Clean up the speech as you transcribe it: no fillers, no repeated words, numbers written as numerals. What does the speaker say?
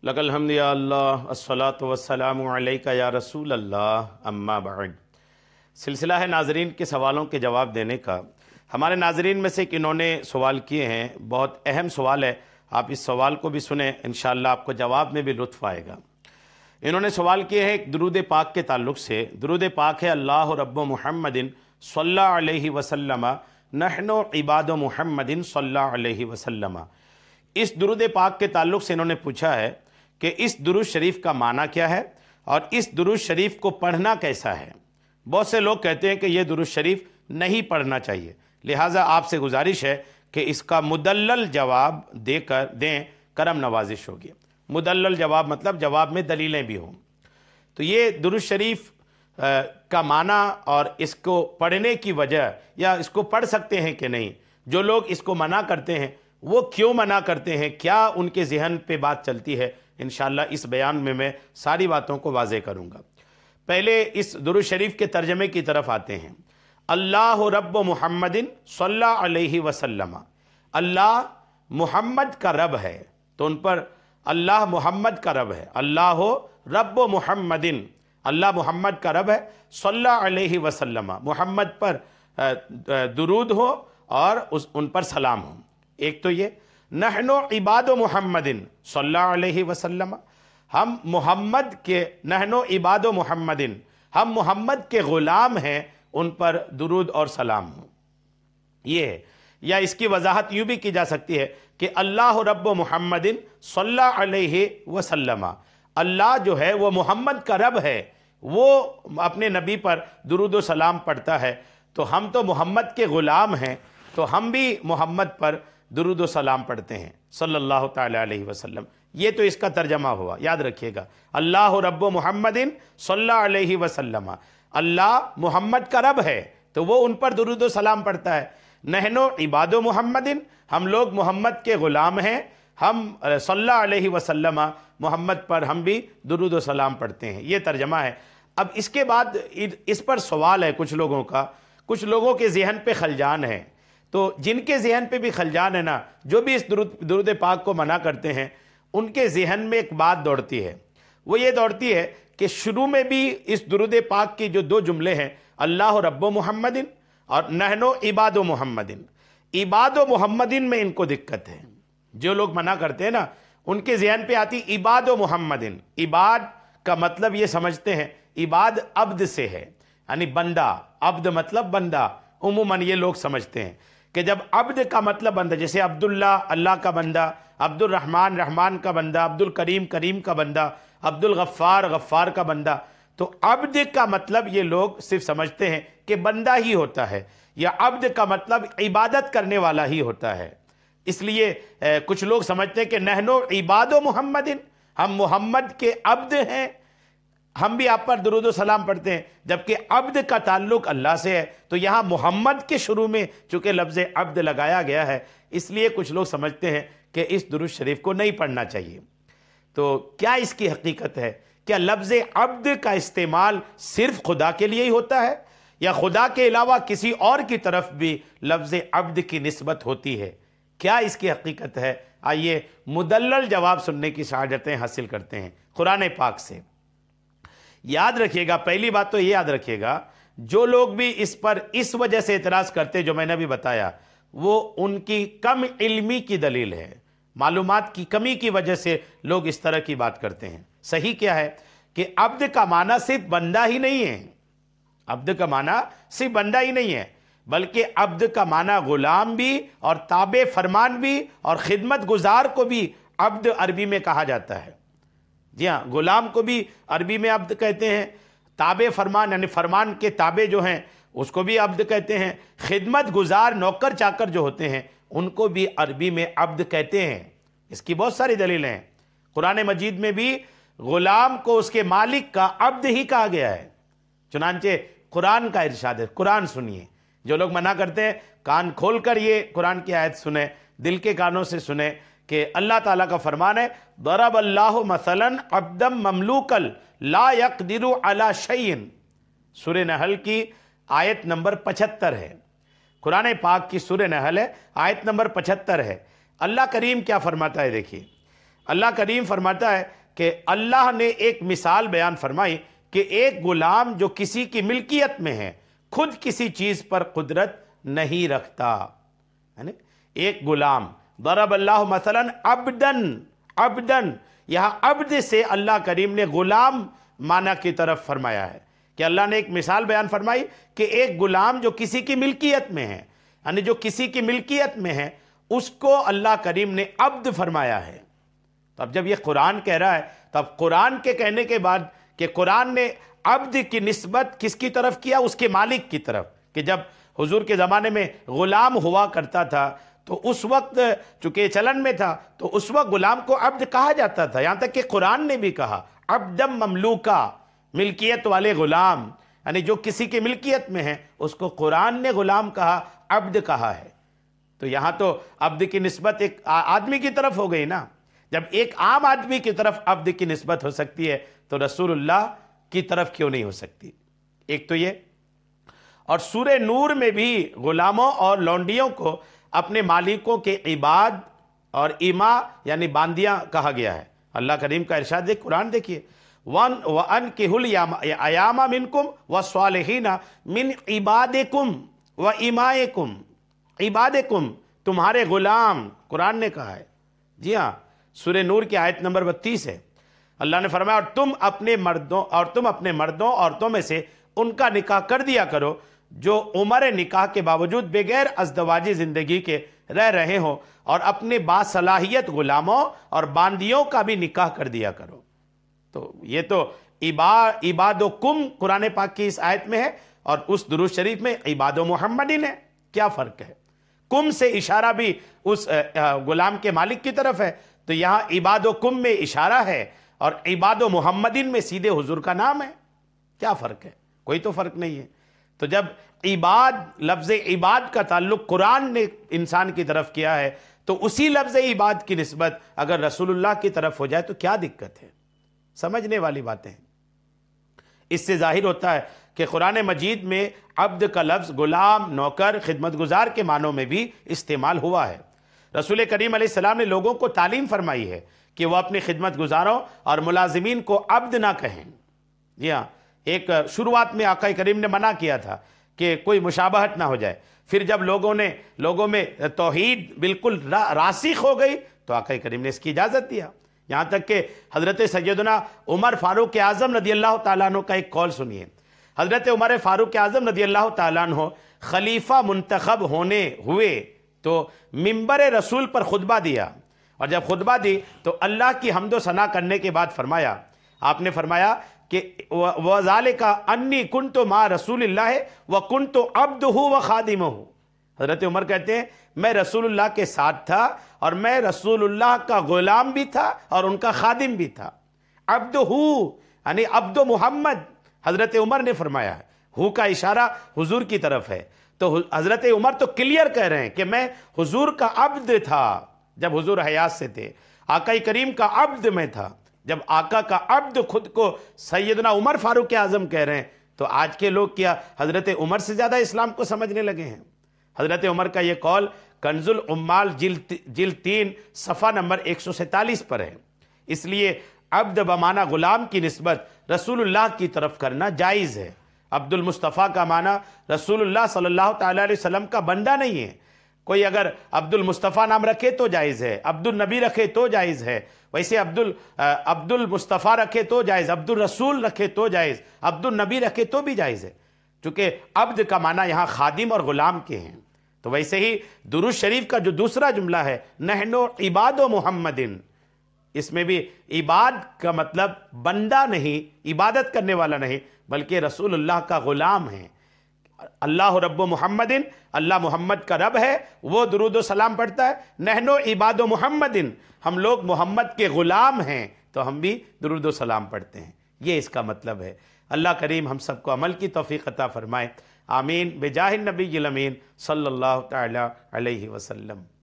लकल हम्द या अल्लाह अस्सलातु वस्सलामु अलैका या रसूल अल्लाह अम्मा बाद। सिलसिला है नाजरीन के सवालों के जवाब देने का। हमारे नाजरीन में से एक इन्होंने सवाल किए हैं, बहुत अहम सवाल है, आप इस सवाल को भी सुने, इंशाअल्लाह आपको जवाब में भी लुत्फ़ आएगा। इन्होंने सवाल किए हैं एक दुरूद पाक के ताल्लुक़ से। दुरूद पाक है अल्लाह रब्बु मुहम्मदिन सल्लल्लाहु अलैहि वसल्लम नहनु इबादु मुहम्मदिन सल्लल्लाहु अलैहि वसल्लम। इस दुरूद पाक के ताल्लुक़ से इन्होंने पूछा है कि इस दुरूद शरीफ का माना क्या है और इस दुरूद शरीफ को पढ़ना कैसा है। बहुत से लोग कहते हैं कि यह दुरूद शरीफ नहीं पढ़ना चाहिए, लिहाजा आपसे गुजारिश है कि इसका मुदल्लल जवाब दें, करम नवाजिश होगी। मुदल्लल जवाब मतलब जवाब में दलीलें भी हों। तो ये दुरूद शरीफ का माना और इसको पढ़ने की वजह या इसको पढ़ सकते हैं कि नहीं, जो लोग इसको मना करते हैं वो क्यों मना करते हैं, क्या उनके ज़हन पे बात चलती है, इंशाअल्लाह इस बयान में मैं सारी बातों को वाज़े करूँगा। पहले इस दुरूद शरीफ के तर्जमे की तरफ आते हैं। अल्लाह रब्ब मुहम्मदिन सल्लल्लाहु अलैहि वसल्लम। अल्लाह मुहम्मद का रब है, तो उन पर अल्लाह मुहम्मद का रब है। अल्लाह रब्ब मुहम्मदिन, अल्लाह मुहम्मद का रब है। सल्लल्लाहु अलैहि वसल्लम, मुहम्मद पर दुरूद हो और उन पर सलाम हो। एक तो ये नहनु इबादु मुहम्मदिन सल्लल्लाहु अलैहि वसल्लम, हम मोहम्मद के, नहनु इबादु मुहम्मदिन, हम मोहम्मद के ग़ुलाम हैं, उन पर दुरूद और सलाम हो। ये है, या इसकी वजाहत यूँ भी की जा सकती है कि अल्लाह रब्ब मुहम्मदिन सल्लल्लाहु अलैहि वसल्लम, अल्लाह जो है वो मोहम्मद का रब है, वो अपने नबी पर दुरूद और सलाम पढ़ता है, तो हम तो मोहम्मद के ग़ुलाम हैं, तो हम भी मोहम्मद पर दुरूद व सलाम पढ़ते हैं सल्लल्लाहु ताला अलैहि वसल्लम। ये तो इसका तर्जमा हुआ, याद रखिएगा। अल्लाह रब्बु मुहम्मदिन सल्लल्लाहु अलैहि वसल्लम, अल्लाह मोहम्मद का रब है तो वो उन पर दुरूद व सलाम पढ़ता है। नहनु इबादु मुहम्मदिन, हम लोग मोहम्मद के ग़ुलाम हैं, हम सल्लल्लाहु अलैहि वसल्लम, मोहम्मद पर हम भी दुरूद व सलाम पढ़ते हैं। ये तर्जमा है। अब इसके बाद इस पर सवाल है कुछ लोगों का, कुछ लोगों के ज़हन पे खलजान है। तो जिनके ज़हन पे भी खलजान है ना, जो भी इस दुरूद पाक को मना करते हैं, उनके ज़हन में एक बात दौड़ती है। वो ये दौड़ती है कि शुरू में भी इस दुरूद पाक की जो दो जुमले हैं, अल्लाह रब्बु मुहम्मदिन और नहनु इबादु मुहम्मदिन, इबादु मुहम्मदिन में इनको दिक्कत है। जो लोग मना करते हैं ना, उनके ज़हन पे आती इबादु मुहम्मदिन। इबाद का मतलब ये समझते हैं, इबाद अब्द से है, यानी बंदा। अब्द मतलब बंदा, उमूमन ये लोग समझते हैं कि जब अब्द का मतलब बंदा, जैसे अब्दुल्ला अल्लाह का बंदा, अब्दुल रहमान रहमान का बंदा, अब्दुल करीम करीम का बंदा, अब्दुल गफ्फार गफ्फार का बंदा, तो अब्द का मतलब ये लोग सिर्फ समझते हैं कि बंदा ही होता है, या अब्द का मतलब इबादत करने वाला ही होता है। इसलिए कुछ लोग समझते हैं कि नहनु इबादु मुहम्मदिन, हम मोहम्मद के अब्द हैं, हम भी आप पर दुरूद व सलाम पढ़ते हैं, जबकि अब्द का ताल्लुक अल्लाह से है। तो यहाँ मोहम्मद के शुरू में चूँकि लफ्ज़ अब्द लगाया गया है, इसलिए कुछ लोग समझते हैं कि इस दुरूद शरीफ को नहीं पढ़ना चाहिए। तो क्या इसकी हकीकत है? क्या लफ्ज़ अब्द का इस्तेमाल सिर्फ खुदा के लिए ही होता है, या खुदा के अलावा किसी और की तरफ भी लफ्ज़ अब्द की निस्बत होती है? क्या इसकी हकीकत है? आइए मुदल्लल जवाब सुनने की सआदतें हासिल करते हैं कुरान पाक से। याद रखिएगा, पहली बात तो ये याद रखिएगा, जो लोग भी इस पर इस वजह से एतराज़ करते, जो मैंने अभी बताया, वो उनकी कम इल्मी की दलील है। मालूमात की कमी की वजह से लोग इस तरह की बात करते हैं। सही क्या है कि अब्द का माना सिर्फ बंदा ही नहीं है, अब्द का माना सिर्फ बंदा ही नहीं है, बल्कि अब्द का माना ग़ुलाम भी और ताबे फरमान भी और खिदमत गुजार को भी अब्द अरबी में कहा जाता है। जी हाँ, ग़ुलाम को भी अरबी में अब्द कहते हैं, ताबे फरमान यानी फरमान के ताबे जो हैं उसको भी अब्द कहते हैं, खिदमत गुजार नौकर चाकर जो होते हैं उनको भी अरबी में अब्द कहते हैं। इसकी बहुत सारी दलीलें हैं। कुरान मजीद में भी ग़ुलाम को उसके मालिक का अब्द ही कहा गया है। चुनांचे कुरान का इरशाद है, कुरान सुनिए। जो लोग मना करते हैं, कान खोल कर ये कुरान की आयत सुने, दिल के कानों से सुने कि अल्लाह ताला का फरमान है, दरब अल्लाहु मसलन अब्दम ममलूकल ला यक़दिरु अला शैइन। सूरह नहल की आयत नंबर 75 है, कुरान पाक की सूरह नहल है, आयत नंबर 75 है। अल्लाह करीम क्या फरमाता है, देखिए, اللہ کریم فرماتا ہے کہ اللہ نے ایک مثال بیان فرمائی کہ ایک غلام جو کسی کی ملکیت میں ہے، خود کسی چیز پر قدرت نہیں رکھتا، یعنی ایک غلام، ضرب اللہ مثلا عبدن، یہاں عبد سے اللہ کریم نے غلام معنی کی طرف فرمایا ہے کہ اللہ نے ایک مثال بیان فرمائی کہ ایک غلام جو کسی کی ملکیت میں ہے، یعنی جو کسی کی ملکیت میں ہے، اس کو اللہ کریم نے عبد فرمایا ہے۔ تو اب جب یہ قرآن کہہ رہا ہے، تب قرآن کے کہنے کے بعد کہ قرآن نے عبد کی نسبت کس کی طرف کیا؟ اس کے مالک کی طرف، کہ جب حضور کے زمانے میں غلام ہوا کرتا تھا تو اس وقت چونکہ چلن میں تھا تو اس وقت غلام کو عبد کہا جاتا تھا، یہاں تک کہ قرآن نے بھی کہا عبدم مملوکا، ملکیت والے غلام، یعنی جو کسی کی ملکیت میں ہے اس کو قرآن نے غلام کہا، عبد کہا ہے۔ تو یہاں تو عبد کی نسبت ایک آدمی کی طرف ہو گئی نا، جب ایک عام آدمی کی طرف عبد کی نسبت ہو سکتی ہے تو رسول اللہ کی طرف کیوں نہیں ہو سکتی؟ ایک تو یہ، اور سورہ نور میں بھی غلاموں اور لونڈیوں کو اپنے مالکوں کے عباد اور ایما یعنی باندیاں کہا گیا ہے۔ اللہ کریم کا ارشاد دیکھ، قرآن دیکھیے، وَأَنْكِحُوا الْأَيَامَ مِنْكُمْ وَالصَّالِحِينَ مِنْ عِبَادِكُمْ وَإِمَائِكُمْ، عبادکم تمہارے غلام، قرآن نے کہا ہے۔ جی ہاں، سورہ نور کی آیت نمبر 32 ہے۔ اللہ نے فرمایا اور تم اپنے مردوں عورتوں میں سے ان کا نکاح کر دیا کرو جو عمر نکاح کے باوجود بغیر ازدواجی زندگی کے رہ رہے ہوں، اور اپنے باصلاحیت غلاموں اور باندیوں کا بھی نکاح کر دیا کرو۔ تو یہ تو عبادکم قرآن پاک کی اس آیت میں ہے، اور اس درود شریف میں عباد محمدین ہے۔ کیا فرق ہے؟ کم سے اشارہ بھی اس غلام کے مالک کی طرف ہے، تو یہاں عباد و کم میں اشارہ ہے اور عباد و محمدین میں سیدھے حضور کا نام ہے۔ کیا فرق ہے؟ کوئی تو فرق نہیں ہے۔ تو جب لفظ عباد کا تعلق قرآن نے انسان کی طرف کیا ہے تو اسی لفظ عباد کی نسبت اگر رسول اللہ کی طرف ہو جائے تو کیا دقت ہے؟ سمجھنے والی باتیں ہیں۔ اس سے ظاہر ہوتا ہے کہ قرآن مجید میں عبد کا لفظ غلام، نوکر، خدمت گزار کے معنوں میں بھی استعمال ہوا ہے۔ رسول کریم علیہ السلام نے لوگوں کو تعلیم فرمائی ہے کہ وہ اپنے خدمت گزاروں اور ملازمین کو عبد نہ کہیں۔ جی ہاں، ایک شروعات میں آقا کریم نے منع کیا تھا کہ کوئی مشابہت نہ ہو جائے، پھر جب لوگوں میں توحید بالکل راسخ ہو گئی تو آقا کریم نے اس کی اجازت دیا۔ یہاں تک کہ حضرت سیدنا عمر فاروق اعظم رضی اللہ تعالیٰ عنہ کا ایک قول سنیے۔ حضرت عمر فاروق اعظم رضی اللہ تعالیٰ عنہ خلیفہ منتخب ہوئے تو منبر رسول پر خطبہ دیا، اور جب خطبہ دی تو اللہ کی حمد و ثنا کرنے کے بعد آپ نے فرمایا کہ وَذَلِكَ أَنِّي كُنْتُ مَا رَسُولِ اللَّهِ وَكُنْتُ عَبْدُهُ وَخَادِمُهُ۔ حضرت عمر کہتے ہیں میں رسول اللہ کے ساتھ تھا اور میں رسول اللہ کا غلام بھی تھا اور ان کا خادم بھی تھا۔ عبدہو یعنی عبد محمد، حضرت عمر نے فرمایا ہے، ہو کا اشارہ حضور کی طرف ہے۔ تو حضرت عمر تو کلیئر کہہ رہے ہیں کہ میں حضور کا عبد تھا جب حضور حیات سے تھے، آقا کریم کا عبد میں تھا۔ جب آقا کا عبد خود کو سیدنا عمر فاروق اعظم کہہ رہے ہیں تو آج کے لوگ کیا حضرت عمر سے زیادہ اسلام کو سمجھنے لگے ہیں؟ حضرت عمر کا یہ قول کنز العمال جلد 3 صفحہ نمبر 147 پر ہے۔ اس لیے عبد بمعنی غلام کی نسبت رسول اللہ کی طرف کرنا جائز ہے۔ عبد المصطفیٰ کا معنی رسول اللہ صلی اللہ تعالیٰ علیہ وسلم کا بندہ نہیں ہے۔ کوئی اگر عبد المصطفیٰ نام رکھے تو جائز ہے، عبد النبی رکھے تو جائز ہے، ویسے عبد المصطفیٰ رکھے تو جائز، عبد الرسول رکھے تو جائز، عبد النبی رکھے تو بھی جائز ہے، چونکہ عبد کا معنی یہاں خادم اور غلام کے ہیں۔ تو ویسے ہی درود شریف کا جو دوسرا جملہ ہے نحنو عباد و محمدن، اس میں بھی عباد کا مطلب بندہ نہیں، عبادت کرنے والا نہیں، بلکہ رسول اللہ کا غلام ہے۔ اللہ رب محمدن، اللہ محمد کا رب ہے، وہ درود و سلام پڑھتا ہے۔ نحنو عباد و محمدن، ہم لوگ محمد کے غلام ہیں تو ہم بھی درود و سلام پڑھتے ہیں۔ یہ اس کا مطلب ہے۔ اللہ کریم ہم سب کو عمل کی توفیق عطا فرمائے، آمین، بجاہ النبی الامین صلی اللہ تعالی علیہ وسلم۔